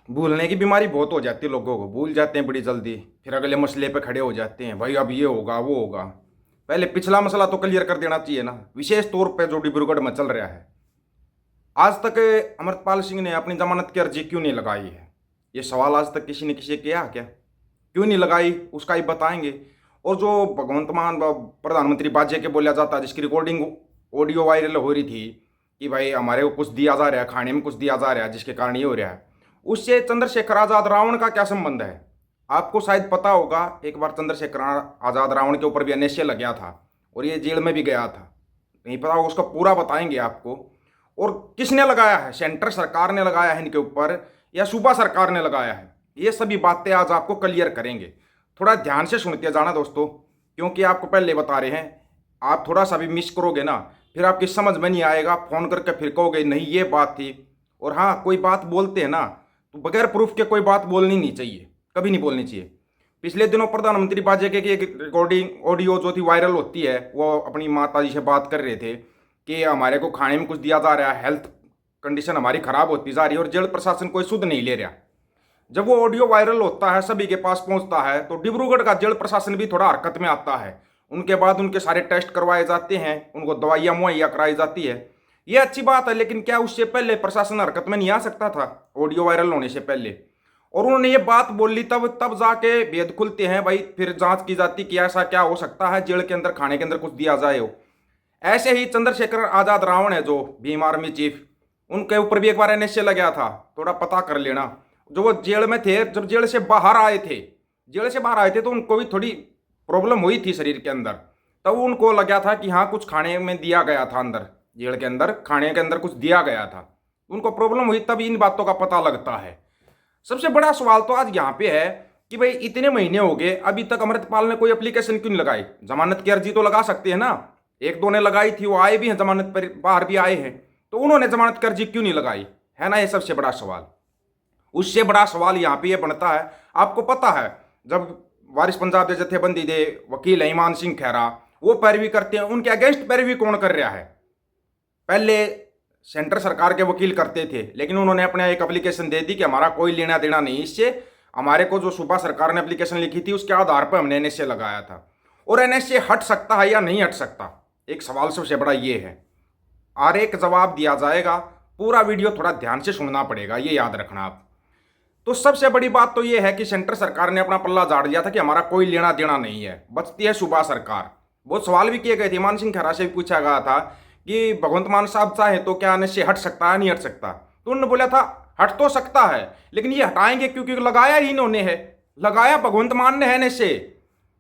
भूलने की बीमारी बहुत हो जाती है, लोगों को भूल जाते हैं बड़ी जल्दी, फिर अगले मसले पे खड़े हो जाते हैं, भाई अब ये होगा वो होगा। पहले पिछला मसला तो क्लियर कर देना चाहिए ना, विशेष तौर पे जो डिब्रूगढ़ में चल रहा है। आज तक अमृतपाल सिंह ने अपनी जमानत की अर्जी क्यों नहीं लगाई है, ये सवाल आज तक किसी ने किसी किया क्या? क्यों नहीं लगाई उसका ही बताएंगे। और जो भगवंत मान प्रधानमंत्री बाजे के बोला जाता है, जिसकी रिकॉर्डिंग ऑडियो वायरल हो रही थी कि भाई हमारे को कुछ दिया जा रहा है, खाने में कुछ दिया जा रहा है जिसके कारण ये हो रहा है, उससे चंद्रशेखर आजाद रावण का क्या संबंध है? आपको शायद पता होगा, एक बार चंद्रशेखर आजाद रावण के ऊपर भी एनएसए लग गया था और ये जेल में भी गया था। नहीं पता होगा, उसका पूरा बताएंगे आपको। और किसने लगाया है, सेंटर सरकार ने लगाया है इनके ऊपर या सूबा सरकार ने लगाया है? ये सभी बातें आज आपको क्लियर करेंगे। थोड़ा ध्यान से सुनते जाना दोस्तों, क्योंकि आपको पहले बता रहे हैं, आप थोड़ा सा भी मिस करोगे ना फिर आपकी समझ में नहीं आएगा, फ़ोन करके फिर कहोगे नहीं ये बात थी। और हाँ, कोई बात बोलते हैं ना तो बगैर प्रूफ के कोई बात बोलनी नहीं चाहिए, कभी नहीं बोलनी चाहिए। पिछले दिनों प्रधानमंत्री बाजे की एक रिकॉर्डिंग ऑडियो जो थी वायरल होती है, वो अपनी माता जी से बात कर रहे थे कि हमारे को खाने में कुछ दिया जा रहा है, हेल्थ कंडीशन हमारी ख़राब होती जा रही है और जेल प्रशासन कोई सुध नहीं ले रहा। जब वो ऑडियो वायरल होता है, सभी के पास पहुंचता है, तो डिब्रूगढ़ का जेल प्रशासन भी थोड़ा हरकत में आता है। उनके बाद उनके सारे टेस्ट करवाए जाते हैं, उनको दवाइयाँ मुहैया कराई जाती है। ये अच्छी बात है, लेकिन क्या उससे पहले प्रशासन हरकत में नहीं आ सकता था, ऑडियो वायरल होने से पहले? और उन्होंने ये बात बोली तब जाके भेद खुलते हैं भाई, फिर जांच की जाती कि ऐसा क्या हो सकता है जेल के अंदर खाने के अंदर कुछ दिया जाए हो। ऐसे ही चंद्रशेखर आजाद रावण है जो भीम आर्मी चीफ, उनके ऊपर भी एक बार एनएसए लग गया था, थोड़ा पता कर लेना। जो वो जेल में थे, जब जेल से बाहर आए थे, तो उनको भी थोड़ी प्रॉब्लम हुई थी शरीर के अंदर। तब उनको लगा था कि हाँ कुछ खाने में दिया गया था, अंदर जेल के अंदर खाने के अंदर कुछ दिया गया था, उनको प्रॉब्लम हुई, तब इन बातों का पता लगता है। सबसे बड़ा सवाल तो आज यहाँ पे है कि भाई इतने महीने हो गए, अभी तक अमृतपाल ने कोई एप्लीकेशन क्यों नहीं लगाई? जमानत की अर्जी तो लगा सकते हैं ना, एक दो ने लगाई थी, वो आए भी हैं जमानत पर, बाहर भी आए हैं, तो उन्होंने जमानत की अर्जी क्यों नहीं लगाई? है ना, ये सबसे बड़ा सवाल। उससे बड़ा सवाल यहाँ पे ये बनता है, आपको पता है जब वारिस पंजाब के जथेबंदी दे वकील ईमान सिंह खैरा वो पैरवी करते हैं, उनके अगेंस्ट पैरवी कौन कर रहा है? पहले सेंटर सरकार के वकील करते थे, लेकिन उन्होंने अपने एक एप्लीकेशन दे दी कि हमारा कोई लेना देना नहीं इससे, हमारे को जो सूबा सरकार ने एप्लीकेशन लिखी थी उसके आधार पर हमने एनएसए लगाया था। और एनएसए हट सकता है या नहीं हट सकता, एक सवाल सबसे बड़ा ये है, और एक जवाब दिया जाएगा। पूरा वीडियो थोड़ा ध्यान से सुनना पड़ेगा, ये याद रखना आप। तो सबसे बड़ी बात तो ये है कि सेंटर सरकार ने अपना पल्ला झाड़ दिया था कि हमारा कोई लेना देना नहीं है, बचती है सूबा सरकार। बहुत सवाल भी किए गए थे, मान सिंह खैरा से भी पूछा गया था कि भगवंत मान साहब चाहे तो क्या एनएसए हट सकता है, नहीं हट सकता? तो उन्होंने बोला था हट तो सकता है, लेकिन ये हटाएंगे क्योंकि लगाया ही इन्होंने है, लगाया भगवंत मान ने है एनएसए,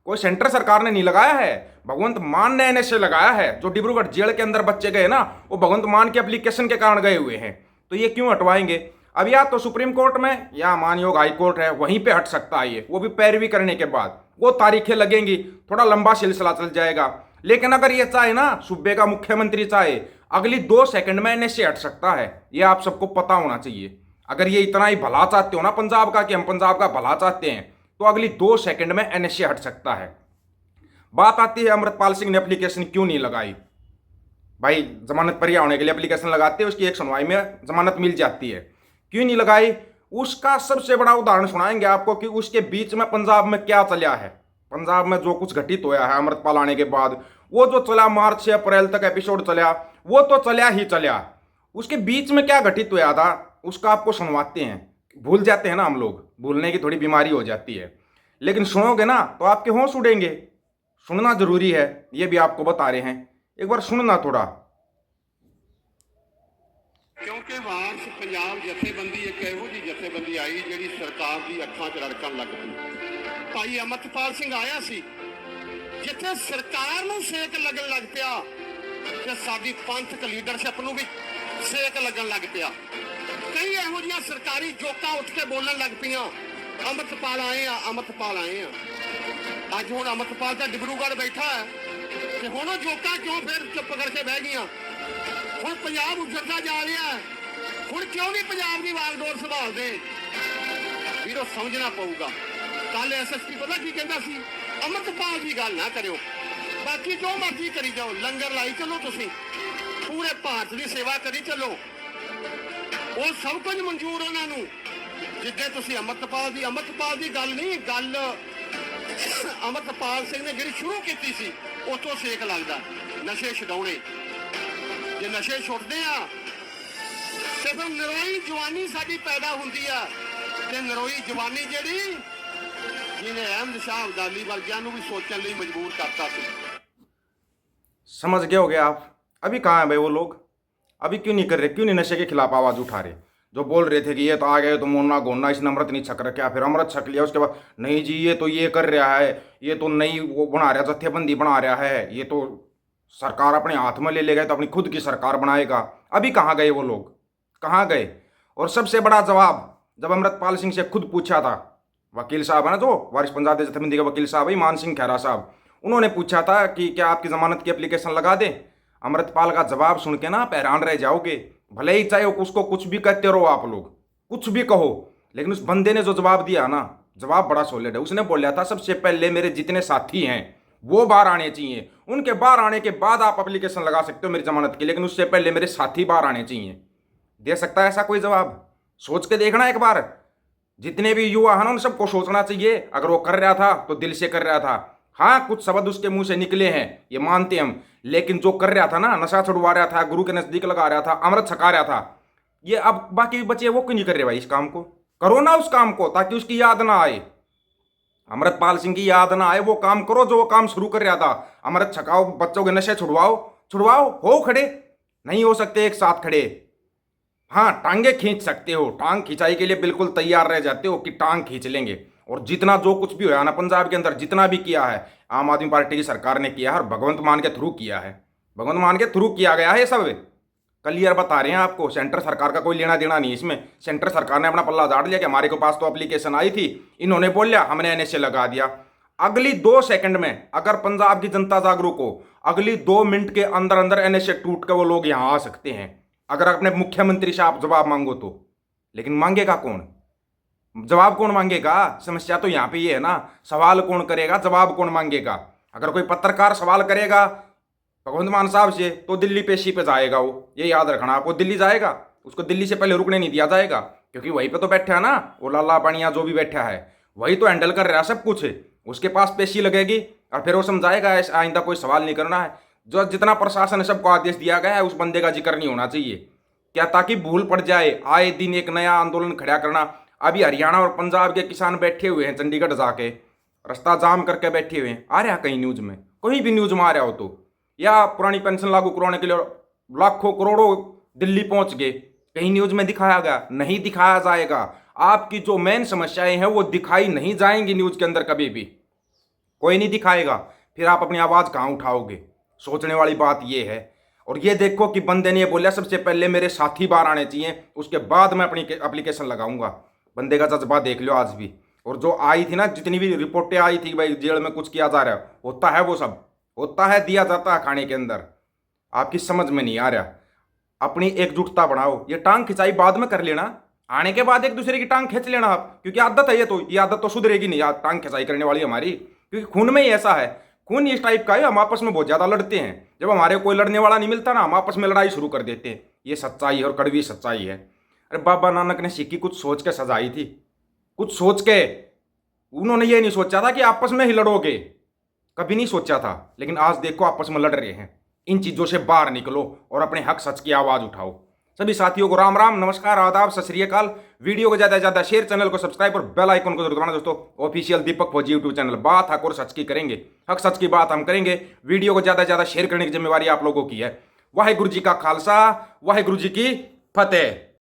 कोई सेंटर सरकार ने नहीं लगाया है, भगवंत मान ने एनएसए लगाया है। जो डिब्रूगढ़ जेल के अंदर बच्चे गए ना, वो भगवंत मान के एप्लीकेशन के कारण गए हुए हैं, तो ये क्यों हटवाएंगे? अब या तो सुप्रीम कोर्ट में या मानयोग हाई कोर्ट है, वहीं पे हट सकता है ये, वो भी पैरवी करने के बाद, वो तारीखें लगेंगी, थोड़ा लंबा सिलसिला चल जाएगा। लेकिन अगर ये चाहे ना, सूबे का मुख्यमंत्री चाहे, अगली 2 सेकंड में एनएसए हट सकता है, ये आप सबको पता होना चाहिए। अगर ये इतना ही भला चाहते हो ना पंजाब का, कि हम पंजाब का भला चाहते हैं, तो अगली 2 सेकंड में एनएसए हट सकता है। बात आती है अमृतपाल सिंह ने एप्लीकेशन क्यों नहीं लगाई। भाई जमानत पर होने के लिए एप्लीकेशन लगाते हैं, उसकी एक सुनवाई में जमानत मिल जाती है, क्यों नहीं लगाई? उसका सबसे बड़ा उदाहरण सुनाएंगे आपको कि उसके बीच में पंजाब में क्या चला है। पंजाब में जो कुछ घटित होया है अमृतपाल आने के बाद, वो जो चला मार्च 6 अप्रैल तक एपिसोड चला, वो तो चला ही चला। उसके बीच में क्या घटित होया था उसका आपको सुनवाते हैं। भूल जाते हैं ना हम लोग, भूलने की थोड़ी बीमारी हो जाती है, लेकिन सुनोगे ना तो आपके होश उड़ेंगे। सुनना जरूरी है, ये भी आपको बता रहे हैं, एक बार सुनना थोड़ा। क्योंकि वारस पंजाब जथेबंदी एक ਇਹੋ ਜਿਹੀ ਜਥੇਬੰਦੀ आई ਜਿਹੜੀ सरकार की ਅੱਖਾਂ 'ਚ ਰੜਕਣ ਲੱਗ ਪਈ। ਭਾਈ ਅਮਰਤਪਾਲ ਸਿੰਘ ਆਇਆ ਸੀ, ਜਿੱਥੇ ਸਰਕਾਰ ਨੂੰ ਸੇਕ ਲੱਗਣ ਲੱਗ ਪਿਆ ਤੇ ਸਾਡੀ ਪੰਥਕ ਲੀਡਰਸ਼ਿਪ ਨੂੰ ਵੀ ਸੇਕ ਲੱਗਣ ਲੱਗ ਪਿਆ। ਕਈ ਇਹੋ ਜਿਹੀਆਂ ਸਰਕਾਰੀ ਜੋਕਾਂ ਉੱਠ ਕੇ ਬੋਲਣ ਲੱਗ ਪਈਆਂ, ਅਮਰਤਪਾਲ ਆਏ ਆ, ਅਮਰਤਪਾਲ ਆਏ ਆ। ਅੱਜ ਹੁਣ ਅਮਰਤਪਾਲ ਤਾਂ ਡਿਬਰੂਗੜ੍ਹ ਬੈਠਾ ਹੈ ਤੇ ਹੁਣ ਉਹ ਜੋਕਾਂ ਕਿਉਂ ਫਿਰ ਚੁੱਪ ਕਰਕੇ ਬਹਿ ਗਈਆਂ? ਹੁਣ ਪੰਜਾਬ ਉੱਜੜਦਾ ਜਾ ਰਿਹਾ, ਹੁਣ ਕਿਉਂ ਨਹੀਂ ਪੰਜਾਬ ਦੀ ਵਾਗਡੋਰ ਸੰਭਾਲਦੇ? ਵੀਰੋ ਸਮਝਣਾ ਪਊਗਾ। ਕੱਲ ਐਸਐਸਪੀ ਪਤਾ ਕੀ ਕਹਿੰਦਾ ਸੀ, ਅਮਰਤਪਾਲ ਦੀ ਗੱਲ ਨਾ ਕਰਿਓ, ਬਾਕੀ ਜੋ ਮਰਜ਼ੀ ਕਰੀ ਜਾਓ, ਲੰਗਰ ਲਾਈ ਚੱਲੋ, ਤੁਸੀਂ ਪੂਰੇ ਭਾਰਤ ਦੀ ਸੇਵਾ ਕਰੀ ਚੱਲੋ, ਉਹ ਸਭ ਕੁਝ ਮਨਜ਼ੂਰ ਉਹਨਾਂ ਨੂੰ। ਜਿੱਦੇ ਤੁਸੀਂ ਅੰਮ੍ਰਿਤਪਾਲ ਦੀ ਗੱਲ ਨਹੀਂ, ਗੱਲ ਅੰਮ੍ਰਿਤਪਾਲ ਸਿੰਘ ਨੇ ਜਿਹੜੀ ਸ਼ੁਰੂ ਕੀਤੀ ਸੀ ਉਤੋਂ ਸੇਕ ਲੱਗਦਾ। ਨਸ਼ੇ ਛਡਾਉਣੇ, ਜੇ ਨਸ਼ੇ ਛੁੱਟਦੇ ਆ ਤੇ ਫਿਰ ਨਰੋਈ ਜਵਾਨੀ ਸਾਡੀ ਪੈਦਾ ਹੁੰਦੀ ਆ। ਤੇ ਨਰੋਈ ਜਵਾਨੀ ਜਿਹੜੀ ਜਿਹਨੇ ਅਹਿਮਦ ਸ਼ਾਹ ਅਬਦਾਲੀ ਵਰਗਿਆਂ ਨੂੰ ਵੀ ਸੋਚਣ ਲਈ ਮਜਬੂਰ ਕਰਤਾ ਸੀ। समझ गए होगे आप। अभी कहाँ है भाई वो लोग? अभी क्यों नहीं कर रहे, क्यों नहीं नशे के खिलाफ आवाज़ उठा रहे? जो बोल रहे थे कि ये तो आ गए तो मोना गोना, इसने अमृत नहीं छक रखा, फिर अमृत छक लिया, उसके बाद नहीं जी ये तो ये कर रहा है, ये तो नई वो बना रहा, जत्थेबंदी बना रहा है, ये तो सरकार अपने हाथ में ले लेगा तो अपनी खुद की सरकार बनाएगा। अभी कहाँ गए वो लोग, कहाँ गए? और सबसे बड़ा जवाब जब अमृतपाल सिंह से खुद पूछा था, वकील साहब है ना जो वारिस पंजाब जत्थेबंदी के वकील साहब है मान सिंह खैरा साहब, उन्होंने पूछा था कि क्या आपकी ज़मानत की एप्लीकेशन लगा दें? अमृतपाल का जवाब सुन के ना आप हैरान रह जाओगे। भले ही चाहे उसको कुछ भी कहते रहो आप लोग, कुछ भी कहो, लेकिन उस बंदे ने जो जवाब दिया ना, जवाब बड़ा सॉलिड है। उसने बोला था सबसे पहले मेरे जितने साथी हैं वो बाहर आने चाहिए, उनके बाहर आने के बाद आप एप्लीकेशन लगा सकते हो मेरी जमानत की, लेकिन उससे पहले मेरे साथी बाहर आने चाहिए। दे सकता है ऐसा कोई जवाब? सोच के देखना एक बार। जितने भी युवा हैं ना उन सबको सोचना चाहिए। अगर वो कर रहा था तो दिल से कर रहा था। हाँ कुछ शब्द उसके मुंह से निकले हैं ये मानते हम, लेकिन जो कर रहा था ना, नशा छुड़वा रहा था, गुरु के नजदीक लगा रहा था, अमृत छका रहा था, ये अब बाकी बच्चे वो क्यों नहीं कर रहे भाई? इस काम को करो ना, उस काम को, ताकि उसकी याद ना आए, अमृतपाल सिंह की याद ना आए। वो काम करो जो वो काम शुरू कर रहा था। अमृत छकाओ, बच्चों के नशे छुड़वाओ, हो खड़े। नहीं हो सकते एक साथ खड़े। हाँ टांगे खींच सकते हो, टांग खिंचाई के लिए बिल्कुल तैयार रह जाते हो कि टांग खींच लेंगे। और जितना जो कुछ भी हुआ ना पंजाब के अंदर, जितना भी किया है आम आदमी पार्टी की सरकार ने किया है, और भगवंत मान के थ्रू किया है, भगवंत मान के थ्रू किया गया है। सब क्लियर बता रहे हैं आपको। सेंटर सरकार का कोई लेना देना नहीं इसमें। सेंटर सरकार ने अपना पल्ला झाड़ लिया कि हमारे को पास तो एप्लीकेशन आई थी, इन्होंने बोला हमने एनएसए लगा दिया। अगली 2 सेकंड में अगर पंजाब की जनता जागरूक हो, अगली 2 मिनट के अंदर अंदर एनएसए टूट कर वो लोग यहाँ आ सकते हैं, अगर अपने मुख्यमंत्री से आप जवाब मांगो तो। लेकिन मांगेगा कौन? जवाब कौन मांगेगा? समस्या तो यहाँ पे ये है ना, सवाल कौन करेगा, जवाब कौन मांगेगा? अगर कोई पत्रकार सवाल करेगा भगवंत मान साहब से तो दिल्ली पेशी पे जाएगा वो, ये याद रखना आप। वो दिल्ली जाएगा, उसको दिल्ली से पहले रुकने नहीं दिया जाएगा, क्योंकि वहीं पे तो बैठा है ना वो लाला पानिया जो भी बैठा है, वही तो हैंडल कर रहा है सब कुछ। उसके पास पेशी लगेगी और फिर वो समझाएगा आइंदा कोई सवाल नहीं करना है। जो जितना प्रशासन ने सबको आदेश दिया गया है उस बंदे का जिक्र नहीं होना चाहिए, क्या ताकि भूल पड़ जाए। आए दिन एक नया आंदोलन खड़ा करना। अभी हरियाणा और पंजाब के किसान बैठे हुए हैं चंडीगढ़ जाके, रास्ता जाम करके बैठे हुए हैं। आ रहा कहीं न्यूज में, कहीं भी न्यूज में आ रहा हो तो, या पुरानी पेंशन लागू करवाने के लिए लाखों करोड़ों दिल्ली पहुंच गए, कहीं न्यूज में दिखाया गया? नहीं दिखाया जाएगा। आपकी जो मेन समस्याएं हैं वो दिखाई नहीं जाएंगी न्यूज के अंदर, कभी भी कोई नहीं दिखाएगा। फिर आप अपनी आवाज कहाँ उठाओगे? सोचने वाली बात ये है। और ये देखो कि बंदे ने ये बोला सबसे पहले मेरे साथी बाहर आने चाहिए, उसके बाद मैं अपनी एप्लीकेशन लगाऊंगा। बंदे का जज्बा देख लो आज भी। और जो आई थी ना, जितनी भी रिपोर्टें आई थी भाई जेल में कुछ किया जा रहा है, होता है वो सब, होता है, दिया जाता है खाने के अंदर। आपकी समझ में नहीं आ रहा। अपनी एकजुटता बढ़ाओ। ये टांग खिंचाई बाद में कर लेना, आने के बाद एक दूसरे की टांग खींच लेना आप, क्योंकि आदत है ये आदत तो सुधरेगी नहीं यार, टांग खिंचाई करने वाली हमारी, क्योंकि खून में ही ऐसा है। खून इस टाइप का है, हम आपस में बहुत ज़्यादा लड़ते हैं। जब हमारे कोई लड़ने वाला नहीं मिलता ना, हम आपस में लड़ाई शुरू कर देते हैं। ये सच्चाई है और कड़वी सच्चाई है। अरे बाबा नानक ने सिक्की कुछ सोच के सजाई थी, कुछ सोच के। उन्होंने ये नहीं सोचा था कि आपस में ही लड़ोगे, कभी नहीं सोचा था। लेकिन आज देखो आपस में लड़ रहे हैं। इन चीज़ों से बाहर निकलो और अपने हक सच की आवाज़ उठाओ। सभी साथियों को राम राम, नमस्कार, आदाब, सत श्री अकाल। वीडियो को ज़्यादा से ज़्यादा शेयर, चैनल को सब्सक्राइब और बेल आइकन को जरूर दबाना दोस्तों। ऑफिशियल दीपक फौजी यूट्यूब चैनल। बात हक और सच की करेंगे, हक सच की बात हम करेंगे। वीडियो को ज़्यादा से ज़्यादा शेयर करने की जिम्मेवारी आप लोगों की है। वाहिगुरु जी का खालसा, वाहिगुरु जी की फतेह।